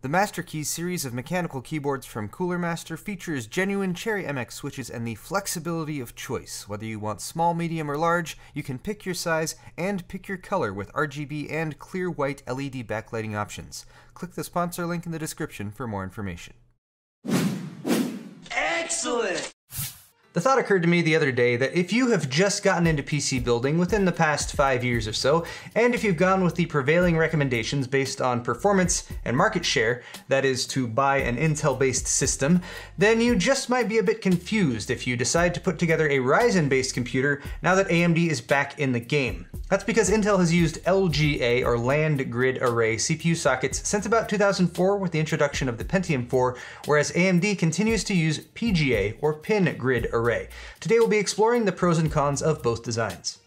The Master Keys series of mechanical keyboards from Cooler Master features genuine Cherry MX switches and the flexibility of choice. Whether you want small, medium, or large, you can pick your size and pick your color with RGB and clear white LED backlighting options. Click the sponsor link in the description for more information. Excellent! The thought occurred to me the other day that if you have just gotten into PC building within the past 5 years or so, and if you've gone with the prevailing recommendations based on performance and market share, that is to buy an Intel-based system, then you just might be a bit confused if you decide to put together a Ryzen-based computer now that AMD is back in the game. That's because Intel has used LGA, or Land Grid Array, CPU sockets since about 2004 with the introduction of the Pentium 4, whereas AMD continues to use PGA, or Pin Grid Array. Today we'll be exploring the pros and cons of both designs.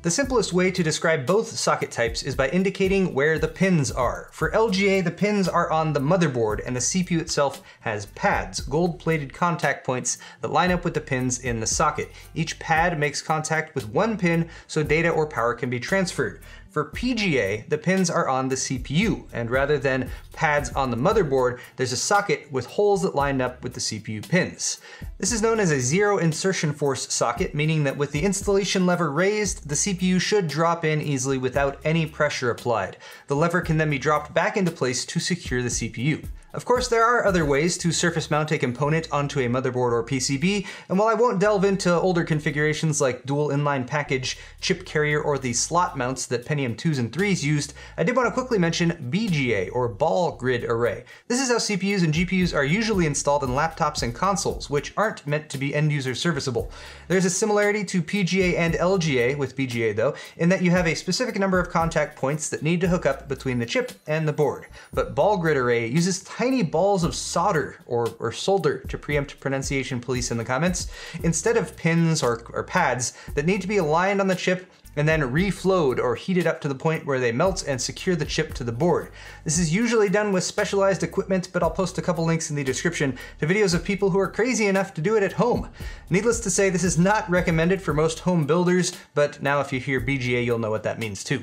The simplest way to describe both socket types is by indicating where the pins are. For LGA, the pins are on the motherboard, and the CPU itself has pads, gold-plated contact points that line up with the pins in the socket. Each pad makes contact with one pin so data or power can be transferred. For PGA, the pins are on the CPU, and rather than pads on the motherboard, there's a socket with holes that line up with the CPU pins. This is known as a zero insertion force socket, meaning that with the installation lever raised, the CPU should drop in easily without any pressure applied. The lever can then be dropped back into place to secure the CPU. Of course, there are other ways to surface mount a component onto a motherboard or PCB, and while I won't delve into older configurations like dual inline package, chip carrier, or the slot mounts that Pentium 2s and 3s used, I did want to quickly mention BGA, or Ball Grid Array. This is how CPUs and GPUs are usually installed in laptops and consoles, which aren't meant to be end-user serviceable. There's a similarity to PGA and LGA with BGA though, in that you have a specific number of contact points that need to hook up between the chip and the board. But Ball Grid Array uses tiny balls of solder, or solder, to preempt pronunciation police in the comments, instead of pins or pads that need to be aligned on the chip and then reflowed or heated up to the point where they melt and secure the chip to the board. This is usually done with specialized equipment, but I'll post a couple links in the description to videos of people who are crazy enough to do it at home. Needless to say, this is not recommended for most home builders, but now if you hear BGA, you'll know what that means too.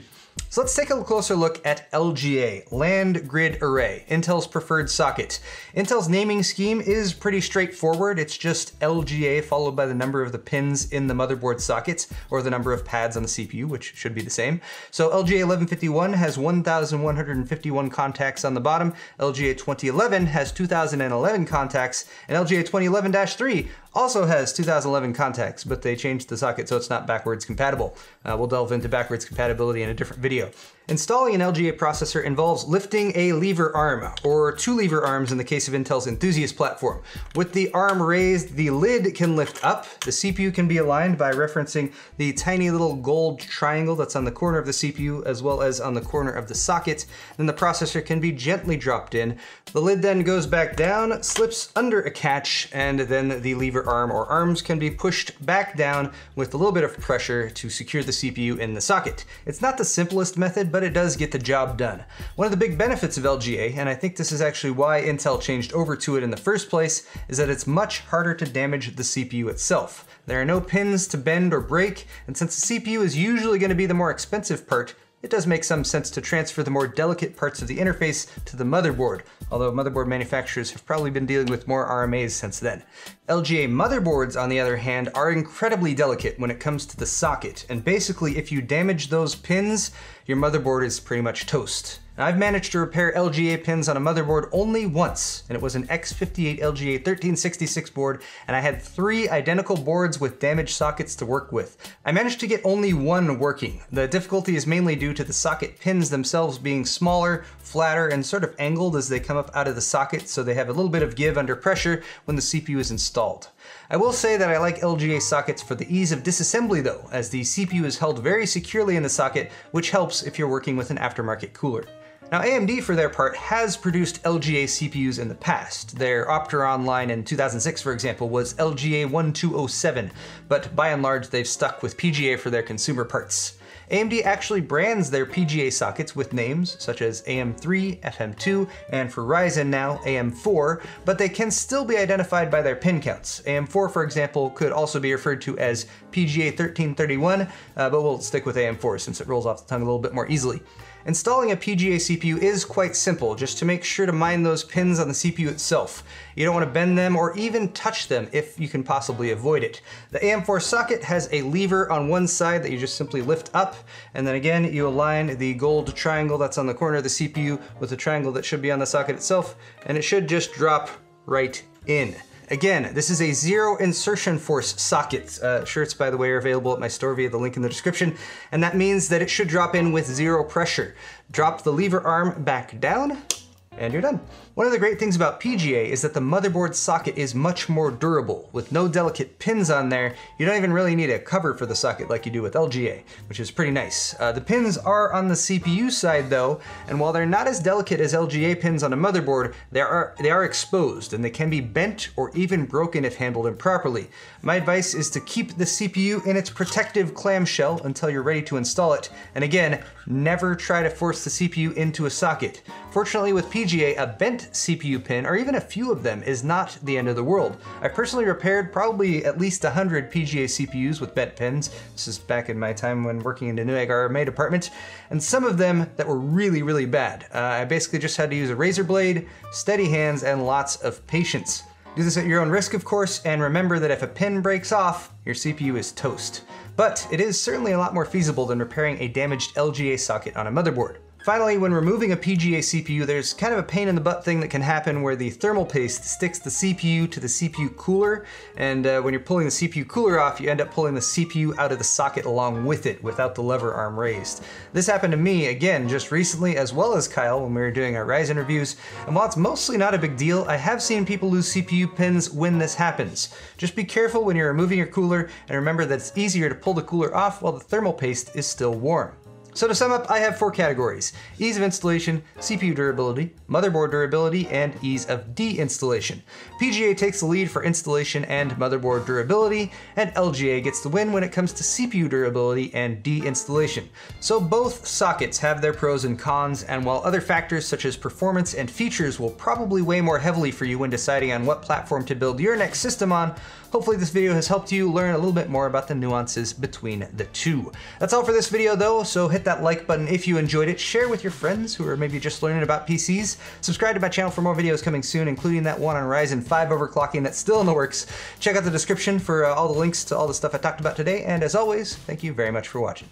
So let's take a closer look at LGA, Land Grid Array, Intel's preferred socket. Intel's naming scheme is pretty straightforward. It's just LGA followed by the number of the pins in the motherboard sockets, or the number of pads on the CPU, which should be the same. So LGA 1151 has 1,151 contacts on the bottom, LGA 2011 has 2,011 contacts, and LGA 2011-3 also has 2011 contacts, but they changed the socket so it's not backwards compatible. We'll delve into backwards compatibility in a different video. Installing an LGA processor involves lifting a lever arm, or two lever arms in the case of Intel's Enthusiast platform. With the arm raised, the lid can lift up. The CPU can be aligned by referencing the tiny little gold triangle that's on the corner of the CPU as well as on the corner of the socket. Then the processor can be gently dropped in. The lid then goes back down, slips under a catch, and then the lever arm or arms can be pushed back down with a little bit of pressure to secure the CPU in the socket. It's not the simplest method, but it does get the job done. One of the big benefits of LGA, and I think this is actually why Intel changed over to it in the first place, is that it's much harder to damage the CPU itself. There are no pins to bend or break, and since the CPU is usually going to be the more expensive part, it does make some sense to transfer the more delicate parts of the interface to the motherboard, although motherboard manufacturers have probably been dealing with more RMAs since then. LGA motherboards, on the other hand, are incredibly delicate when it comes to the socket, and basically if you damage those pins, your motherboard is pretty much toast. Now, I've managed to repair LGA pins on a motherboard only once, and it was an X58 LGA 1366 board, and I had 3 identical boards with damaged sockets to work with. I managed to get only one working. The difficulty is mainly due to the socket pins themselves being smaller, flatter, and sort of angled as they come up out of the socket, so they have a little bit of give under pressure when the CPU is installed. I will say that I like LGA sockets for the ease of disassembly though, as the CPU is held very securely in the socket, which helps if you're working with an aftermarket cooler. Now AMD, for their part, has produced LGA CPUs in the past. Their Opteron line in 2006, for example, was LGA 1207, but by and large they've stuck with PGA for their consumer parts. AMD actually brands their PGA sockets with names such as AM3, FM2, and for Ryzen now, AM4, but they can still be identified by their pin counts. AM4, for example, could also be referred to as PGA 1331, but we'll stick with AM4 since it rolls off the tongue a little bit more easily. Installing a PGA CPU is quite simple, just to make sure to mind those pins on the CPU itself. You don't want to bend them or even touch them if you can possibly avoid it. The AM4 socket has a lever on one side that you just simply lift up, and then again you align the gold triangle that's on the corner of the CPU with the triangle that should be on the socket itself, and it should just drop right in. Again, this is a zero insertion force socket. Shirts, by the way, are available at my store via the link in the description, and that means that it should drop in with zero pressure. Drop the lever arm back down, and you're done. One of the great things about PGA is that the motherboard socket is much more durable. With no delicate pins on there, you don't even really need a cover for the socket like you do with LGA, which is pretty nice. The pins are on the CPU side though, and while they're not as delicate as LGA pins on a motherboard, they are exposed and they can be bent or even broken if handled improperly. My advice is to keep the CPU in its protective clamshell until you're ready to install it, and again, never try to force the CPU into a socket. Fortunately with PGA, a bent CPU pin, or even a few of them, is not the end of the world. I personally repaired probably at least 100 PGA CPUs with bent pins. This is back in my time when working in the Newegg RMA department, and some of them that were really, really bad. I basically just had to use a razor blade, steady hands, and lots of patience. Do this at your own risk, of course, and remember that if a pin breaks off, your CPU is toast. But it is certainly a lot more feasible than repairing a damaged LGA socket on a motherboard. Finally, when removing a PGA CPU, there's kind of a pain in the butt thing that can happen where the thermal paste sticks the CPU to the CPU cooler, and when you're pulling the CPU cooler off, you end up pulling the CPU out of the socket along with it without the lever arm raised. This happened to me, again, just recently, as well as Kyle when we were doing our Ryzen reviews, and while it's mostly not a big deal, I have seen people lose CPU pins when this happens. Just be careful when you're removing your cooler, and remember that it's easier to pull the cooler off while the thermal paste is still warm. So to sum up, I have 4 categories: ease of installation, CPU durability, motherboard durability, and ease of de-installation. PGA takes the lead for installation and motherboard durability, and LGA gets the win when it comes to CPU durability and de-installation. So both sockets have their pros and cons, and while other factors such as performance and features will probably weigh more heavily for you when deciding on what platform to build your next system on, hopefully this video has helped you learn a little bit more about the nuances between the two. That's all for this video though, so hit that like button if you enjoyed it, share with your friends who are maybe just learning about PCs, subscribe to my channel for more videos coming soon, including that one on Ryzen 5 overclocking that's still in the works. Check out the description for all the links to all the stuff I talked about today, and as always, thank you very much for watching.